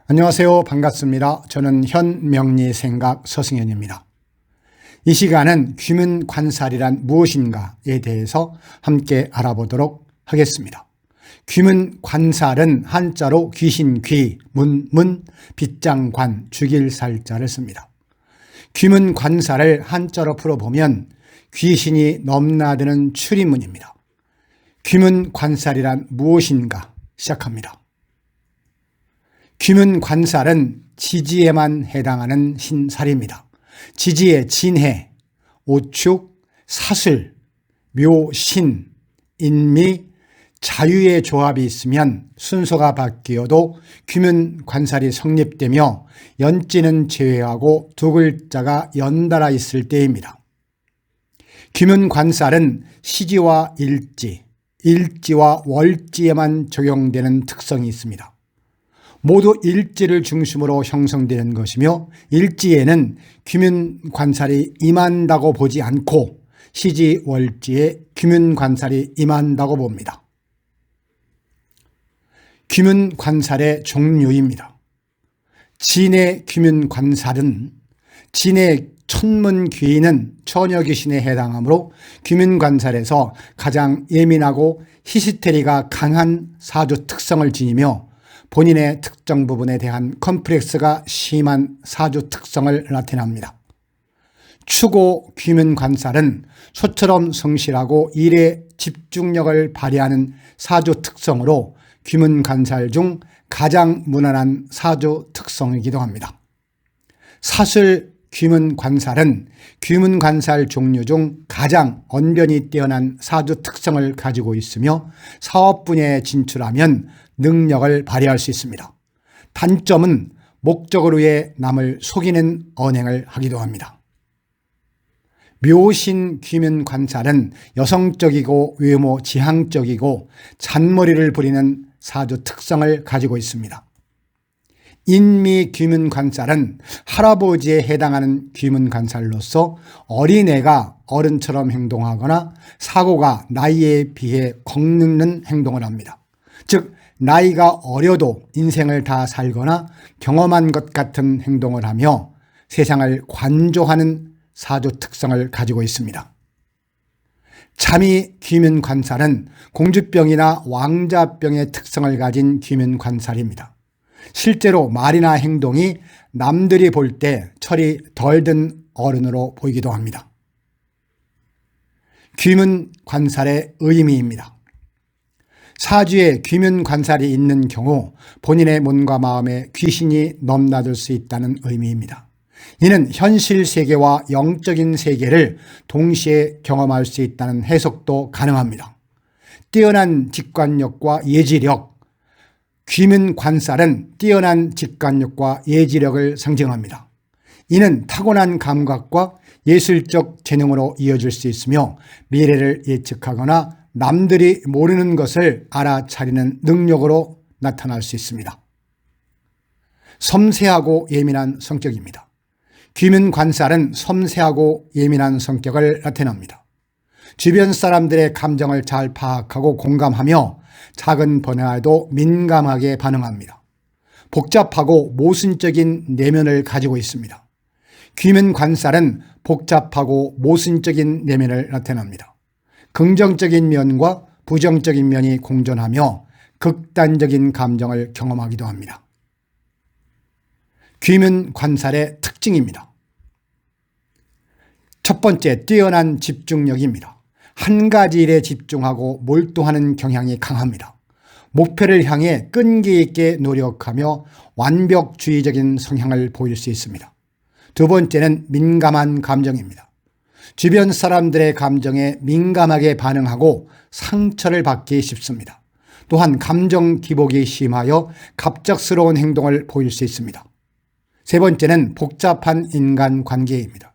안녕하세요. 반갑습니다. 저는 현명리생각 서승현입니다. 이 시간은 귀문관살이란 무엇인가에 대해서 함께 알아보도록 하겠습니다. 귀문관살은 한자로 귀신귀, 문문, 빗장관, 죽일 살자를 씁니다. 귀문관살을 한자로 풀어보면 귀신이 넘나드는 출입문입니다. 귀문관살이란 무엇인가 시작합니다. 귀문관살은 지지에만 해당하는 신살입니다. 지지의 진해, 오축, 사술, 묘신, 인미, 자유의 조합이 있으면 순서가 바뀌어도 귀문관살이 성립되며 연지는 제외하고 두 글자가 연달아 있을 때입니다. 귀문관살은 시지와 일지, 일지와 월지에만 적용되는 특성이 있습니다. 모두 일지를 중심으로 형성되는 것이며 일지에는 귀문관살이 임한다고 보지 않고 시지월지에 귀문관살이 임한다고 봅니다. 귀문관살의 종류입니다. 진의 귀문관살은 진의 천문귀인은 처녀귀신에 해당하므로 귀문관살에서 가장 예민하고 히스테리가 강한 사주 특성을 지니며 본인의 특정 부분에 대한 컴플렉스가 심한 사주 특성을 나타냅니다. 추고 귀문관살은 소처럼 성실하고 일에 집중력을 발휘하는 사주 특성으로 귀문관살 중 가장 무난한 사주 특성이기도 합니다. 사술 귀문관살은 귀문관살 종류 중 가장 언변이 뛰어난 사주 특성을 가지고 있으며 사업 분야에 진출하면 능력을 발휘할 수 있습니다. 단점은 목적을 위해 남을 속이는 언행을 하기도 합니다. 묘신 귀문관살은 여성적이고 외모 지향적이고 잔머리를 부리는 사주 특성을 가지고 있습니다. 인미 귀문관살은 할아버지에 해당하는 귀문관살로서 어린애가 어른처럼 행동하거나 사고가 나이에 비해 겉는 행동을 합니다. 즉 나이가 어려도 인생을 다 살거나 경험한 것 같은 행동을 하며 세상을 관조하는 사주 특성을 가지고 있습니다. 잠이 귀문관살은 공주병이나 왕자병의 특성을 가진 귀문관살입니다. 실제로 말이나 행동이 남들이 볼 때 철이 덜 든 어른으로 보이기도 합니다. 귀문관살의 의미입니다. 사주에 귀문관살이 있는 경우 본인의 몸과 마음에 귀신이 넘나들 수 있다는 의미입니다. 이는 현실 세계와 영적인 세계를 동시에 경험할 수 있다는 해석도 가능합니다. 뛰어난 직관력과 예지력, 귀문관살은 뛰어난 직관력과 예지력을 상징합니다. 이는 타고난 감각과 예술적 재능으로 이어질 수 있으며 미래를 예측하거나 남들이 모르는 것을 알아차리는 능력으로 나타날 수 있습니다. 섬세하고 예민한 성격입니다. 귀문관살은 섬세하고 예민한 성격을 나타냅니다. 주변 사람들의 감정을 잘 파악하고 공감하며 작은 변화에도 민감하게 반응합니다. 복잡하고 모순적인 내면을 가지고 있습니다. 귀문관살은 복잡하고 모순적인 내면을 나타냅니다. 긍정적인 면과 부정적인 면이 공존하며 극단적인 감정을 경험하기도 합니다. 귀문관살의 특징입니다. 첫 번째, 뛰어난 집중력입니다. 한 가지 일에 집중하고 몰두하는 경향이 강합니다. 목표를 향해 끈기 있게 노력하며 완벽주의적인 성향을 보일 수 있습니다. 두 번째는 민감한 감정입니다. 주변 사람들의 감정에 민감하게 반응하고 상처를 받기 쉽습니다. 또한 감정 기복이 심하여 갑작스러운 행동을 보일 수 있습니다. 세 번째는 복잡한 인간관계입니다.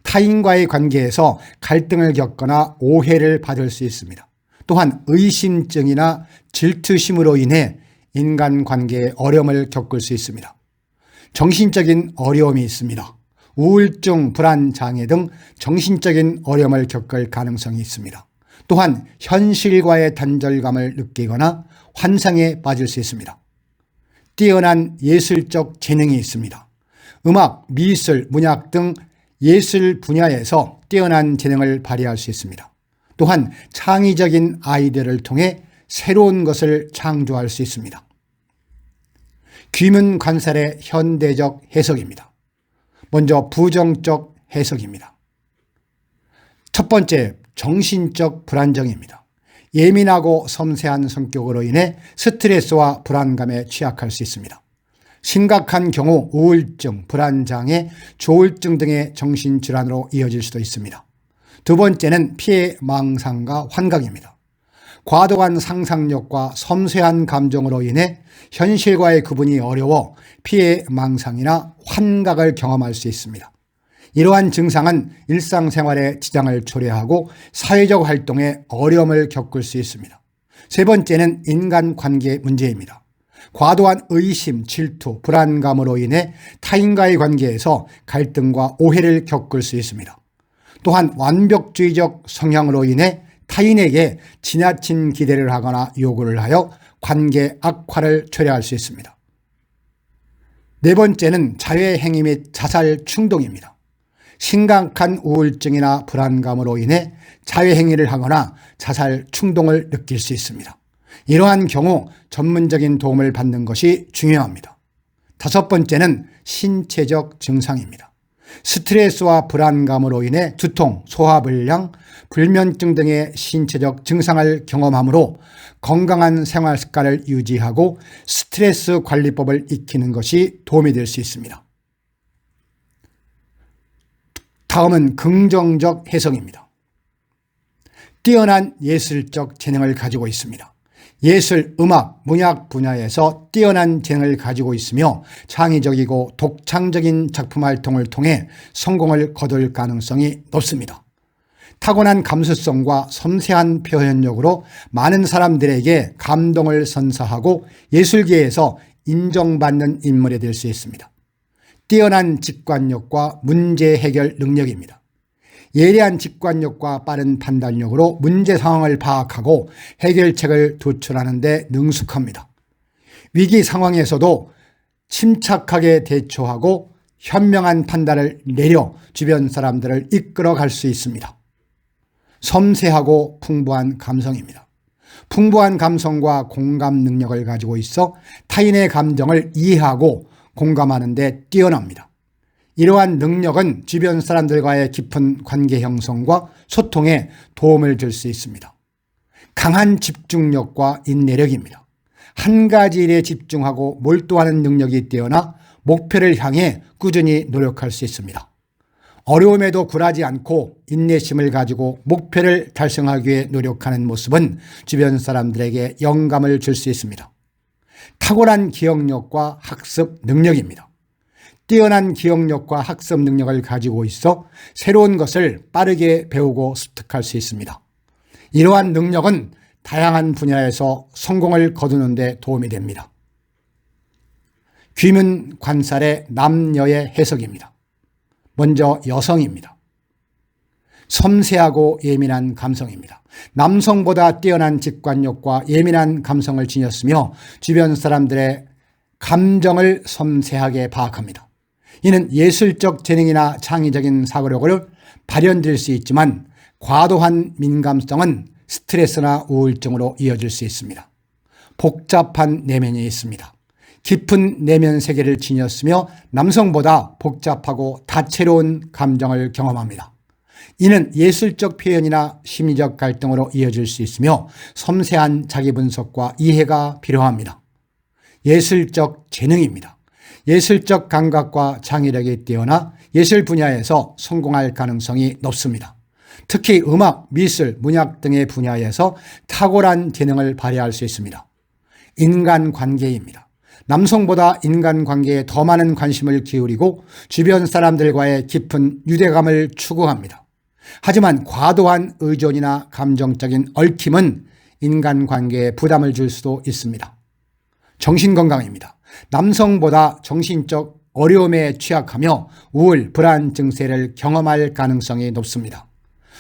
타인과의 관계에서 갈등을 겪거나 오해를 받을 수 있습니다. 또한 의심증이나 질투심으로 인해 인간관계에 어려움을 겪을 수 있습니다. 정신적인 어려움이 있습니다. 우울증, 불안장애 등 정신적인 어려움을 겪을 가능성이 있습니다. 또한 현실과의 단절감을 느끼거나 환상에 빠질 수 있습니다. 뛰어난 예술적 재능이 있습니다. 음악, 미술, 문학 등 예술 분야에서 뛰어난 재능을 발휘할 수 있습니다. 또한 창의적인 아이디어를 통해 새로운 것을 창조할 수 있습니다. 귀문 관살의 현대적 해석입니다. 먼저 부정적 해석입니다. 첫 번째, 정신적 불안정입니다. 예민하고 섬세한 성격으로 인해 스트레스와 불안감에 취약할 수 있습니다. 심각한 경우 우울증, 불안장애, 조울증 등의 정신질환으로 이어질 수도 있습니다. 두 번째는 피해망상과 환각입니다. 과도한 상상력과 섬세한 감정으로 인해 현실과의 구분이 어려워 피해망상이나 환각을 경험할 수 있습니다. 이러한 증상은 일상생활에 지장을 초래하고 사회적 활동에 어려움을 겪을 수 있습니다. 세 번째는 인간관계 문제입니다. 과도한 의심, 질투, 불안감으로 인해 타인과의 관계에서 갈등과 오해를 겪을 수 있습니다. 또한 완벽주의적 성향으로 인해 타인에게 지나친 기대를 하거나 요구를 하여 관계 악화를 초래할 수 있습니다. 네 번째는 자해행위 및 자살 충동입니다. 심각한 우울증이나 불안감으로 인해 자해행위를 하거나 자살 충동을 느낄 수 있습니다. 이러한 경우 전문적인 도움을 받는 것이 중요합니다. 다섯 번째는 신체적 증상입니다. 스트레스와 불안감으로 인해 두통, 소화불량, 불면증 등의 신체적 증상을 경험하므로 건강한 생활 습관을 유지하고 스트레스 관리법을 익히는 것이 도움이 될 수 있습니다. 다음은 긍정적 해석입니다. 뛰어난 예술적 재능을 가지고 있습니다. 예술, 음악, 문학 분야에서 뛰어난 재능을 가지고 있으며 창의적이고 독창적인 작품 활동을 통해 성공을 거둘 가능성이 높습니다. 타고난 감수성과 섬세한 표현력으로 많은 사람들에게 감동을 선사하고 예술계에서 인정받는 인물이 될 수 있습니다. 뛰어난 직관력과 문제 해결 능력입니다. 예리한 직관력과 빠른 판단력으로 문제 상황을 파악하고 해결책을 도출하는 데 능숙합니다. 위기 상황에서도 침착하게 대처하고 현명한 판단을 내려 주변 사람들을 이끌어 갈 수 있습니다. 섬세하고 풍부한 감성입니다. 풍부한 감성과 공감 능력을 가지고 있어 타인의 감정을 이해하고 공감하는 데 뛰어납니다. 이러한 능력은 주변 사람들과의 깊은 관계 형성과 소통에 도움을 줄 수 있습니다. 강한 집중력과 인내력입니다. 한 가지 일에 집중하고 몰두하는 능력이 뛰어나 목표를 향해 꾸준히 노력할 수 있습니다. 어려움에도 굴하지 않고 인내심을 가지고 목표를 달성하기 위해 노력하는 모습은 주변 사람들에게 영감을 줄 수 있습니다. 탁월한 기억력과 학습 능력입니다. 뛰어난 기억력과 학습 능력을 가지고 있어 새로운 것을 빠르게 배우고 습득할 수 있습니다. 이러한 능력은 다양한 분야에서 성공을 거두는 데 도움이 됩니다. 귀문 관살의 남녀의 해석입니다. 먼저 여성입니다. 섬세하고 예민한 감성입니다. 남성보다 뛰어난 직관력과 예민한 감성을 지녔으며 주변 사람들의 감정을 섬세하게 파악합니다. 이는 예술적 재능이나 창의적인 사고력을 발현될 수 있지만 과도한 민감성은 스트레스나 우울증으로 이어질 수 있습니다. 복잡한 내면이 있습니다. 깊은 내면 세계를 지녔으며 남성보다 복잡하고 다채로운 감정을 경험합니다. 이는 예술적 표현이나 심리적 갈등으로 이어질 수 있으며 섬세한 자기 분석과 이해가 필요합니다. 예술적 재능입니다. 예술적 감각과 창의력이 뛰어나 예술 분야에서 성공할 가능성이 높습니다. 특히 음악, 미술, 문학 등의 분야에서 탁월한 재능을 발휘할 수 있습니다. 인간관계입니다. 남성보다 인간관계에 더 많은 관심을 기울이고 주변 사람들과의 깊은 유대감을 추구합니다. 하지만 과도한 의존이나 감정적인 얽힘은 인간관계에 부담을 줄 수도 있습니다. 정신건강입니다. 남성보다 정신적 어려움에 취약하며 우울, 불안 증세를 경험할 가능성이 높습니다.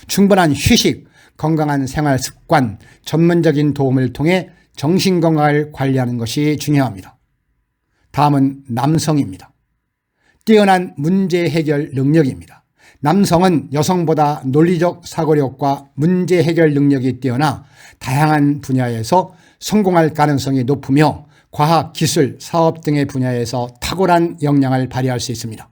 충분한 휴식, 건강한 생활 습관, 전문적인 도움을 통해 정신건강을 관리하는 것이 중요합니다. 다음은 남성입니다. 뛰어난 문제 해결 능력입니다. 남성은 여성보다 논리적 사고력과 문제 해결 능력이 뛰어나 다양한 분야에서 성공할 가능성이 높으며 과학, 기술, 사업 등의 분야에서 탁월한 역량을 발휘할 수 있습니다.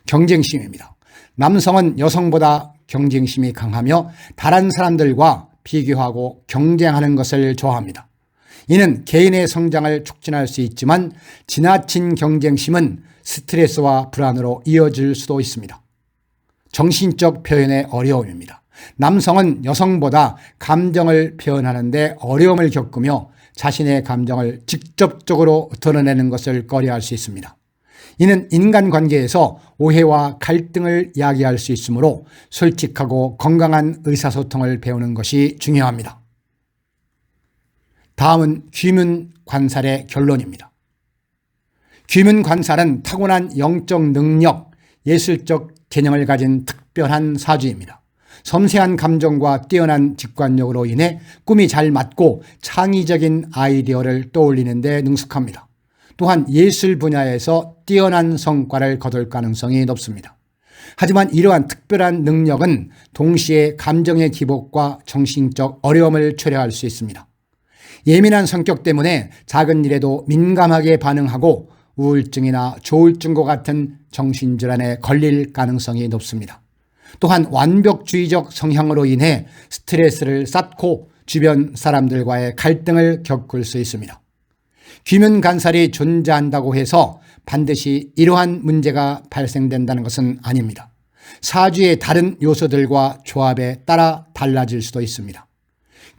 경쟁심입니다. 남성은 여성보다 경쟁심이 강하며 다른 사람들과 비교하고 경쟁하는 것을 좋아합니다. 이는 개인의 성장을 촉진할 수 있지만 지나친 경쟁심은 스트레스와 불안으로 이어질 수도 있습니다. 정신적 표현의 어려움입니다. 남성은 여성보다 감정을 표현하는 데 어려움을 겪으며 자신의 감정을 직접적으로 드러내는 것을 꺼려할 수 있습니다. 이는 인간관계에서 오해와 갈등을 야기할 수 있으므로 솔직하고 건강한 의사소통을 배우는 것이 중요합니다. 다음은 귀문관살의 결론입니다. 귀문관살은 타고난 영적 능력, 예술적 개념을 가진 특별한 사주입니다. 섬세한 감정과 뛰어난 직관력으로 인해 꿈이 잘 맞고 창의적인 아이디어를 떠올리는 데 능숙합니다. 또한 예술 분야에서 뛰어난 성과를 거둘 가능성이 높습니다. 하지만 이러한 특별한 능력은 동시에 감정의 기복과 정신적 어려움을 초래할 수 있습니다. 예민한 성격 때문에 작은 일에도 민감하게 반응하고 우울증이나 조울증과 같은 정신질환에 걸릴 가능성이 높습니다. 또한 완벽주의적 성향으로 인해 스트레스를 쌓고 주변 사람들과의 갈등을 겪을 수 있습니다. 귀문관살이 존재한다고 해서 반드시 이러한 문제가 발생된다는 것은 아닙니다. 사주의 다른 요소들과 조합에 따라 달라질 수도 있습니다.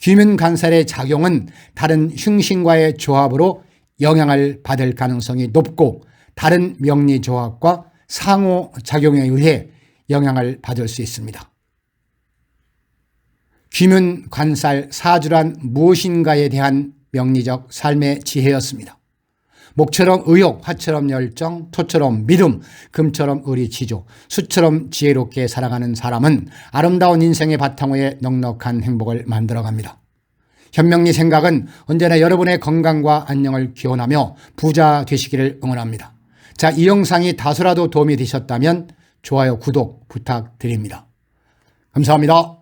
귀문관살의 작용은 다른 흉신과의 조합으로 영향을 받을 가능성이 높고 다른 명리조합과 상호작용에 의해 영향을 받을 수 있습니다. 귀문관살 사주란 무엇인가에 대한 명리적 삶의 지혜였습니다. 목처럼 의욕, 화처럼 열정, 토처럼 믿음, 금처럼 의리지조, 수처럼 지혜롭게 살아가는 사람은 아름다운 인생의 바탕 위에 넉넉한 행복을 만들어갑니다. 현명리 생각은 언제나 여러분의 건강과 안녕을 기원하며 부자 되시기를 응원합니다. 자, 이 영상이 다소라도 도움이 되셨다면 좋아요, 구독 부탁드립니다. 감사합니다.